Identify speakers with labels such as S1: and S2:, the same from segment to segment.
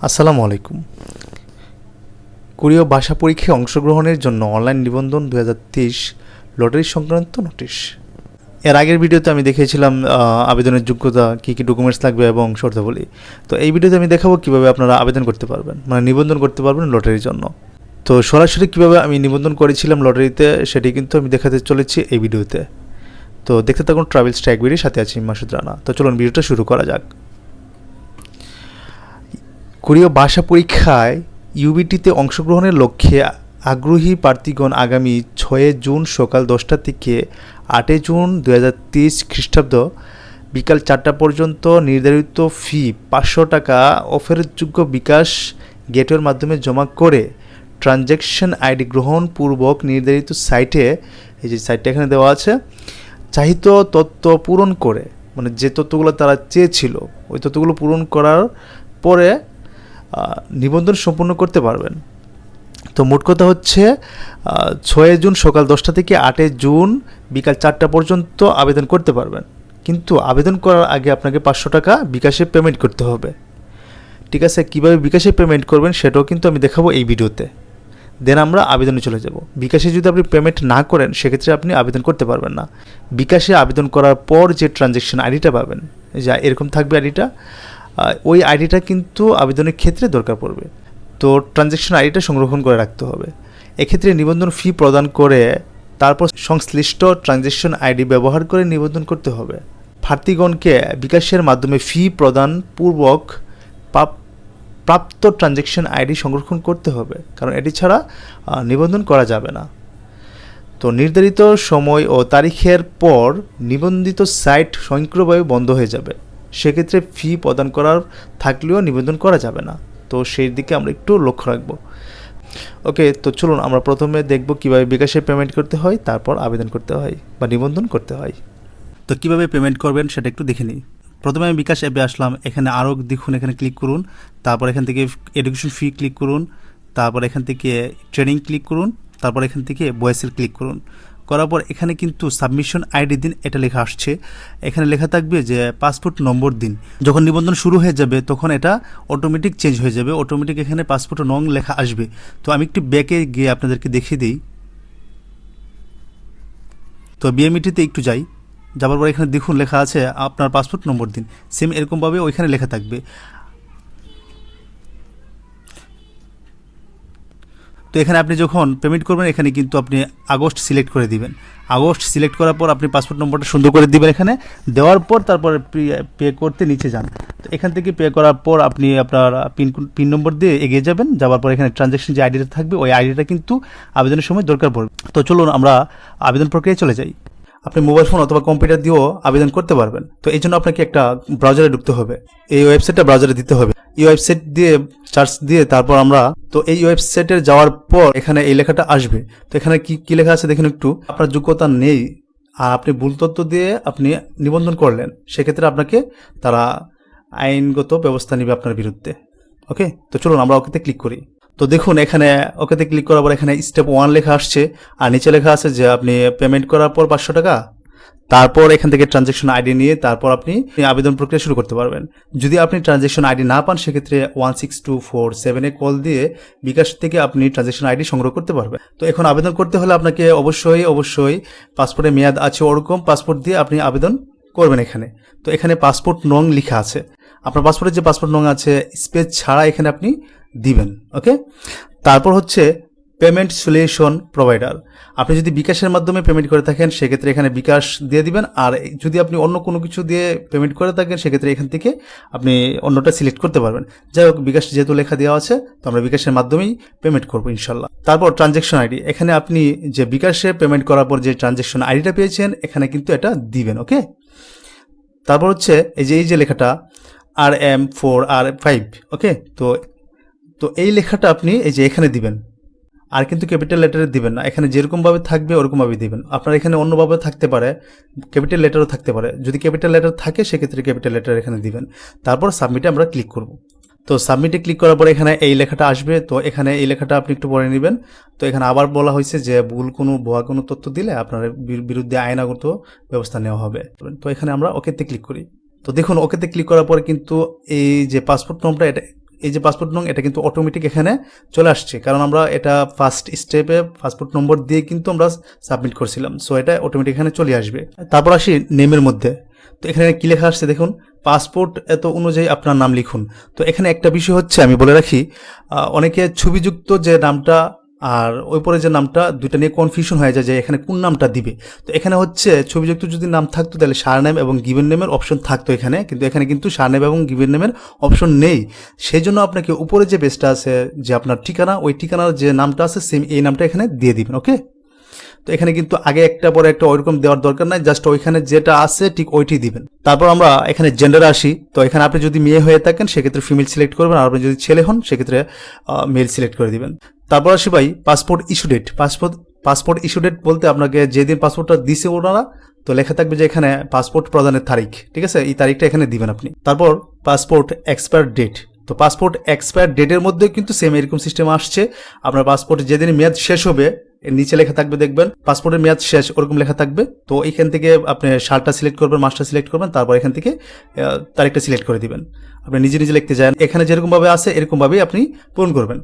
S1: আসসালামু আলাইকুম। কোরীয় ভাষা পরীক্ষায় অংশগ্রহণের জন্য অনলাইন নিবন্ধন 2023 লটারি সংক্রান্ত নোটিশ। এর আগের ভিডিওতে আমি দেখিয়েছিলাম আবেদনের যোগ্যতা, কী কী ডকুমেন্টস লাগবে এবং শর্তাবলী। তো এই ভিডিওতে আমি দেখাবো কীভাবে আপনারা আবেদন করতে পারবেন, মানে নিবন্ধন করতে পারবেন লটারির জন্য। তো সরাসরি কীভাবে আমি নিবন্ধন করেছিলাম লটারিতে সেটি কিন্তু আমি দেখাতে চলেছি এই ভিডিওতে। তো দেখতে থাকুন TravelsTechBDর সাথে আছি মাসুদ রানা। তো চলুন ভিডিওটা শুরু করা যাক। কোরীয় ভাষা পরীক্ষায় ইউবিটিতে অংশগ্রহণের লক্ষ্যে আগ্রহী প্রার্থীগণ আগামী 6 জুন সকাল 10টা থেকে 8 জুন 2023 খ্রিস্টাব্দ বিকাল 4টা পর্যন্ত নির্ধারিত ফি 500 টাকা অফেরযোগ্য বিকাশ গেটওয়ের মাধ্যমে জমা করে ট্রানজ্যাকশন আইডি গ্রহণ পূর্বক নির্ধারিত সাইটে, এই যে সাইটটা এখানে দেওয়া আছে, চাহিত তথ্য পূরণ করে, মানে যে তথ্যগুলো তারা চেয়েছিল ওই তথ্যগুলো পূরণ করার পরে নিবন্ধন সম্পূর্ণ করতে পারবেন। তো মোট কথা হচ্ছে 6 জুন সকাল 10টা থেকে 8 জুন বিকাল 4টা পর্যন্ত আবেদন করতে পারবেন। কিন্তু আবেদন করার আগে আপনাকে 500 টাকা বিকাশে পেমেন্ট করতে হবে। ঠিক আছে, কীভাবে বিকাশে পেমেন্ট করবেন সেটাও কিন্তু আমি দেখাবো এই ভিডিওতে। দেন আমরা আবেদনে চলে যাব। বিকাশে যদি আপনি পেমেন্ট না করেন সেক্ষেত্রে আপনি আবেদন করতে পারবেন না। বিকাশে আবেদন করার পর যে ট্রানজ্যাকশন আইডিটা পাবেন, যা এরকম থাকবে আইডিটা, ওই আইডিটা কিন্তু আবেদনের ক্ষেত্রে দরকার পড়বে। তো ট্রানজ্যাকশন আইডিটা সংরক্ষণ করে রাখতে হবে। এক্ষেত্রে নিবন্ধন ফি প্রদান করে তারপর সংশ্লিষ্ট ট্রানজ্যাকশন আইডি ব্যবহার করে নিবন্ধন করতে হবে। প্রার্থীগণকে বিকাশের মাধ্যমে ফি প্রদান পূর্বক প্রাপ্ত ট্রানজ্যাকশন আইডি সংরক্ষণ করতে হবে, কারণ এটি ছাড়া নিবন্ধন করা যাবে না। তো নির্ধারিত সময় ও তারিখের পর নিবন্ধিত সাইট স্বয়ংক্রিয়ভাবে বন্ধ হয়ে যাবে। সেক্ষেত্রে ফি প্রদান করার থাকলেও নিবন্ধন করা যাবে না। তো সেই দিকে আমরা একটু লক্ষ্য রাখবো। ওকে, তো চলুন আমরা প্রথমে দেখব কীভাবে বিকাশে পেমেন্ট করতে হয়, তারপর আবেদন করতে হয় বা নিবন্ধন করতে হয়। তো কীভাবে পেমেন্ট করবেন সেটা একটু দেখে নিই। প্রথমে আমি বিকাশ অ্যাপে আসলাম। এখানে আরও দেখুন, এখানে ক্লিক করুন। তারপর এখান থেকে এডুকেশন ফি ক্লিক করুন। তারপর এখান থেকে ট্রেনিং ক্লিক করুন। তারপর এখান থেকে ভয়েসের ক্লিক করুন। করার পর এখানে কিন্তু সাবমিশন আইডি দিন এটা লেখা আসছে। এখানে লেখা থাকবে যে পাসপোর্ট নম্বর দিন। যখন নিবন্ধন শুরু হয়ে যাবে তখন এটা অটোমেটিক চেঞ্জ হয়ে যাবে, অটোমেটিক এখানে পাসপোর্ট নং লেখা আসবে। তো আমি একটু ব্যাকে গিয়ে আপনাদেরকে দেখিয়ে দিই। তো বিএমইটিতে একটু যাই, যাবার পর এখানে দেখুন লেখা আছে আপনার পাসপোর্ট নম্বর দিন। সেম এরকমভাবে ওইখানে লেখা থাকবে। তো এখানে আপনি যখন পেমেন্ট করবেন এখানে কিন্তু আপনি আগস্ট সিলেক্ট করে দিবেন। আগস্ট সিলেক্ট করার পর আপনি পাসপোর্ট নম্বরটা সুন্দর করে দিবেন। এখানে দেওয়ার পর তারপরে পে করতে নিচে যান। তো এখান থেকে পে করার পর আপনি আপনার পিন নম্বর দিয়ে এগিয়ে যাবেন। যাওয়ার পর এখানে ট্রানজ্যাকশন যে আইডিটা থাকবে ওই আইডিটা কিন্তু আবেদনের সময় দরকার পড়বে। তো চলুন আমরা আবেদন প্রক্রিয়ায় চলে যাই। আপনি মোবাইল ফোন অথবা কম্পিউটার দিয়েও আবেদন করতে পারবেন। তো এই জন্য আপনাকে একটা ব্রাউজারে ঢুকতে হবে। এই ওয়েবসাইটটা ব্রাউজারে দিতে হবে। এই ওয়েবসাইট দিয়ে সার্চ দিয়ে তারপর আমরা, তো এই ওয়েবসাইটে যাওয়ার পর এখানে এই লেখাটা আসবে। তো এখানে কি লেখা আছে দেখুন একটু। আপনার যোগ্যতা নেই আর আপনি ভুল তথ্য দিয়ে আপনি নিবন্ধন করলেন, সেক্ষেত্রে আপনাকে তারা আইনগত ব্যবস্থা নেবে আপনার বিরুদ্ধে। ওকে, তো চলুন আমরা ওকেতে ক্লিক করি। তো দেখুন এখানে ওকেতে ক্লিক করার পর এখানে স্টেপ 1 লেখা আসছে আর নিচে লেখা আছে যে আপনি পেমেন্ট করার পর 500 টাকা, তারপর এখান থেকে ট্রানজ্যাকশন আইডি নিয়ে তারপর আপনি আবেদন প্রক্রিয়া শুরু করতে পারবেন। যদি আপনি ট্রানজ্যাকশন আইডি না পান সেক্ষেত্রে 16247 কল দিয়ে বিকাশ থেকে আপনি ট্রানজ্যাকশন আইডি সংগ্রহ করতে পারবেন। তো এখন আবেদন করতে হলে আপনাকে অবশ্যই পাসপোর্টের মেয়াদ আছে ওরকম পাসপোর্ট দিয়ে আপনি আবেদন করবেন এখানে। তো এখানে পাসপোর্ট নং লেখা আছে, আপনার পাসপোর্টের যে পাসপোর্ট নং আছে স্পেস ছাড়া এখানে আপনি দিবেন। ওকে, তারপর হচ্ছে পেমেন্ট সলিউশন প্রোভাইডার। আপনি যদি বিকাশের মাধ্যমে পেমেন্ট করে থাকেন সেক্ষেত্রে এখানে বিকাশ দিয়ে দিবেন, আর যদি আপনি অন্য কোনো কিছু দিয়ে পেমেন্ট করে থাকেন সেক্ষেত্রে এখান থেকে আপনি অন্যটা সিলেক্ট করতে পারবেন। যাই হোক, বিকাশ যেহেতু লেখা দেওয়া আছে তো আমরা বিকাশের মাধ্যমেই পেমেন্ট করবো ইনশাল্লাহ। তারপর ট্রানজ্যাকশন আইডি, এখানে আপনি যে বিকাশে পেমেন্ট করার পর যে ট্রানজ্যাকশন আইডিটা পেয়েছেন এখানে কিন্তু এটা দিবেন। ওকে, তারপর হচ্ছে এই যে লেখাটা RM4R5। ওকে, তো এই লেখাটা আপনি এই যে এখানে দিবেন, আর কিন্তু ক্যাপিটাল লেটারে দিবেন না। এখানে যেরকমভাবে থাকবে ওরকমভাবে দিবেন। আপনার এখানে অন্যভাবে থাকতে পারে, ক্যাপিটাল লেটারও থাকতে পারে। যদি ক্যাপিটাল লেটার থাকে সেক্ষেত্রে ক্যাপিটাল লেটার এখানে দিবেন। তারপর সাবমিটে আমরা ক্লিক করব। তো সাবমিটে ক্লিক করার পরে এখানে এই লেখাটা আসবে। তো এখানে এই লেখাটা আপনি একটু পড়ে নেবেন। তো এখানে আবার বলা হয়েছে যে ভুয়া কোনো তথ্য দিলে আপনার বিরুদ্ধে আইনাগত ব্যবস্থা নেওয়া হবে। তো এখানে আমরা ওকেতে ক্লিক করি। তো দেখুন ওকেতে ক্লিক করার পরে কিন্তু এই যে পাসপোর্ট নম্বরটা এটা এই যে পাসপোর্ট নং এটা কিন্তু অটোমেটিক এখানে চলে আসছে, কারণ আমরা এটা ফার্স্ট স্টেপে পাসপোর্ট নম্বর দিয়ে কিন্তু আমরা সাবমিট করছিলাম। সো এটা অটোমেটিক এখানে চলে আসবে। তারপর আসি নেমের মধ্যে। তো এখানে কি লেখা আসছে দেখুন, পাসপোর্ট এত অনুযায়ী আপনার নাম লিখুন। তো এখানে একটা বিষয় হচ্ছে, আমি বলে রাখি, অনেকে ছবিযুক্ত যে নামটা আর ওই পরে যে নামটা, দুইটা নিয়ে কনফিউশন হয়ে যায় যে এখানে কোন নামটা দিবে। তো এখানে হচ্ছে ছবিযুক্ত যদি নাম থাকতো তাহলে সারনেম এবং গিভেন নেমের অপশন থাকতো এখানে, কিন্তু এখানে কিন্তু সারনেম এবং গিভেন নেমের অপশন নেই। সেই জন্য আপনাকে উপরে যে পেজটা আছে যে আপনার ঠিকানা, ওই ঠিকানার যে নামটা আছে সেম এই নামটা এখানে দিয়ে দিবেন। ওকে, তো এখানে কিন্তু আগে একটা পরে একটা ওইরকম দেওয়ার দরকার নাই, জাস্ট ওইখানে যেটা আছে ঠিক ওইটি দিবেন। তারপর আমরা এখানে জেন্ডারে আসি। তো এখানে আপনি যদি মেয়ে হয়ে থাকেন সেক্ষেত্রে ফিমেল সিলেক্ট করবেন, আর আপনি যদি ছেলে হন সেক্ষেত্রে মেল সিলেক্ট করে দিবেন। তারপর আসি ভাই passport issue date. Passport issue date বলতে আপনাকে যেদিন পাসপোর্টটা দিছে ওনারা, তো লেখা থাকবে যে এখানে পাসপোর্ট প্রদানের তারিখ, ঠিক আছে, এই তারিখটা এখানে দিবেন আপনি। তারপর পাসপোর্ট এক্সপায়ার ডেট। তো পাসপোর্ট এক্সপায়ার ডেটের মধ্যে কিন্তু সেম এরকম সিস্টেম আসছে। আপনার পাসপোর্ট যেদিন মেয়াদ শেষ হবে এর নিচে লেখা থাকবে, দেখবেন পাসপোর্টের মেয়াদ শেষ ওরকম লেখা থাকবে। তো এখান থেকে আপনি সালটা সিলেক্ট করবেন, মাসটা সিলেক্ট করবেন, তারপর এখান থেকে তারিখটা সিলেক্ট করে দিবেন। আপনি নিজে নিজে লিখতে যান, এখানে যেরকমভাবে আছে এরকমভাবেই আপনি পূরণ করবেন।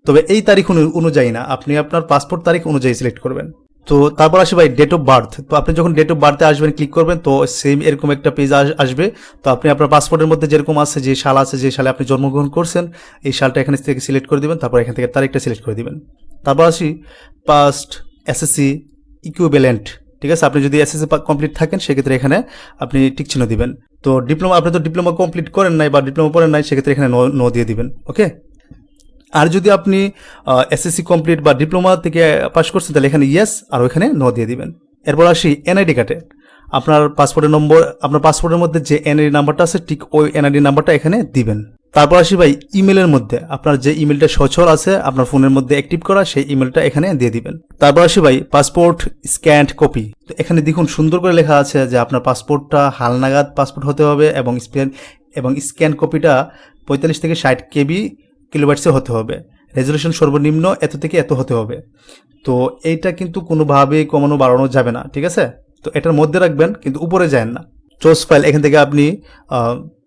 S1: তবে এই তারিখ অনুযায়ী না, আপনি আপনার পাসপোর্ট তারিখ অনুযায়ী সিলেক্ট করবেন। তো তারপর আসে ভাই ডেট অফ বার্থ। তো আপনি যখন ডেট অফ বার্থে আসবেন ক্লিক করবেন, তো সেম এরকম একটা পেজ আসবে। তো আপনি আপনার পাসপোর্টের মধ্যে যেরকম আছে, যে সাল আছে, যে সালে আপনি জন্মগ্রহণ করছেন, এই সালটা এখানে থেকে সিলেক্ট করে দিবেন, তারপর এখান থেকে তারিখটা সিলেক্ট করে দিবেন। তারপর আসি পাস্ট এসএসসি ইকুইভ্যালেন্ট। ঠিক আছে, আপনি যদি এসএসসি কমপ্লিট থাকেন সেক্ষেত্রে এখানে আপনি টিক চিহ্ন দিবেন। তো ডিপ্লোমা, আপনি তো ডিপ্লোমা কমপ্লিট করেন নাই বা ডিপ্লোমা পড়েন নাই, সেক্ষেত্রে এখানে নো দিয়ে দিবেন। ওকে, আর যদি আপনি এসএসসি কমপ্লিট বা ডিপ্লোমা থেকে পাস করছেন তাহলে এখানে ইয়েস আর ওইখানে নো দিয়ে দিবেন। এরপর আসি এনআইডি কার্ডে। আপনার পাসপোর্টের নম্বর, আপনার পাসপোর্টের মধ্যে যে এনআইডি নাম্বারটা আছে ঠিক ওই এনআইডি নাম্বারটা এখানে দিবেন। তারপর আসি ভাই ইমেলের মধ্যে, আপনার যে ইমেলটা সচল আছে আপনার ফোনের মধ্যে অ্যাক্টিভ করা, সেই ইমেলটা এখানে দিয়ে দিবেন। তারপর আসি ভাই পাসপোর্ট স্ক্যান্ড কপি। তো এখানে দেখুন সুন্দর করে লেখা আছে যে আপনার পাসপোর্টটা হালনাগাদ পাসপোর্ট হতে হবে এবং স্ক্যান কপিটা 45 থেকে 60 কেবি কিলোবাইটসে হতে হবে। রেজলিউশন সর্বনিম্ন এত থেকে এত হতে হবে। তো এইটা কিন্তু কোনোভাবেই কমানো বাড়ানো যাবে না, ঠিক আছে। তো এটার মধ্যে রাখবেন, কিন্তু উপরে যায় না। চোজ ফাইল, এখান থেকে আপনি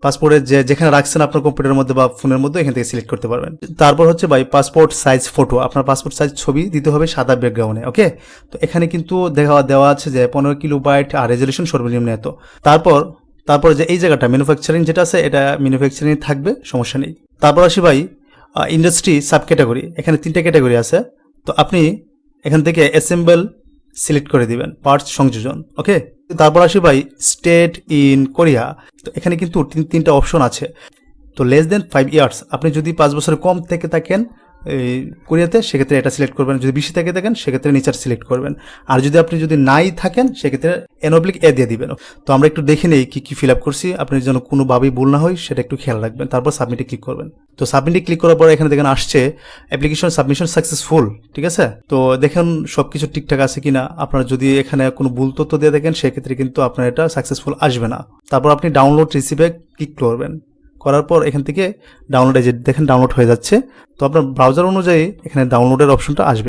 S1: পাসপোর্টের যেখানে রাখছেন আপনার কম্পিউটারের মধ্যে বা ফোনের মধ্যে, এখান থেকে সিলেক্ট করতে পারবেন। তারপর হচ্ছে ভাই পাসপোর্ট সাইজ ফটো। আপনার পাসপোর্ট সাইজ ছবি দিতে হবে সাদা ব্যাকগ্রাউন্ডে। ওকে, তো এখানে কিন্তু দেওয়া আছে যে 15 কিলোবাইট আর রেজলিউশন সর্বনিম্ন এত। তারপর যে এই জায়গাটা ম্যানুফ্যাকচারিং যেটা আছে, এটা ম্যানুফ্যাকচারিং থাকবে, সমস্যা নেই। তারপর আসি ভাই ইন্ডাস্ট্রি সাব ক্যাটাগরি। এখানে 3টা ক্যাটাগরি আছে। তো আপনি এখান থেকে অ্যাসেম্বল সিলেক্ট করে দিবেন, পার্টস সংযোজন। ওকে, তারপর আসি ভাই স্টেট ইন কোরিয়া। তো এখানে কিন্তু 3টা অপশন আছে। তো লেস দেন 5 ইয়ার্স, আপনি যদি 5 বছরের কম থেকে থাকেন এই কোরিয়াতে, সেক্ষেত্রে এটা সিলেক্ট করবেন। যদি বেশি থেকে থাকেন সেক্ষেত্রে নিচার সিলেক্ট করবেন। আর যদি নাই থাকেন সেক্ষেত্রে এনঅবলিক এ দিয়ে দিবেন। তো আমরা একটু দেখে নেই কি ফিল আপ করছি, আপনার যেন কোনোভাবেই ভুল না হয় সেটা একটু খেয়াল রাখবেন। তারপর সাবমিটে ক্লিক করবেন। তো সাবমিটে ক্লিক করার পর এখানে দেখেন আসছে অ্যাপ্লিকেশন সাবমিশন সাকসেসফুল, ঠিক আছে। তো দেখেন সবকিছু ঠিকঠাক আছে কিনা। আপনারা যদি এখানে কোনো ভুল তথ্য দিয়ে দেখেন সেক্ষেত্রে কিন্তু আপনার এটা সাকসেসফুল আসবে না। তারপর আপনি ডাউনলোড রিসিভে ক্লিক করবেন। করার পর এখান থেকে ডাউনলোড, দেখেন ডাউনলোড হয়ে যাচ্ছে। তো আপনার ব্রাউজার অনুযায়ী এখানে ডাউনলোডের অপশনটা আসবে।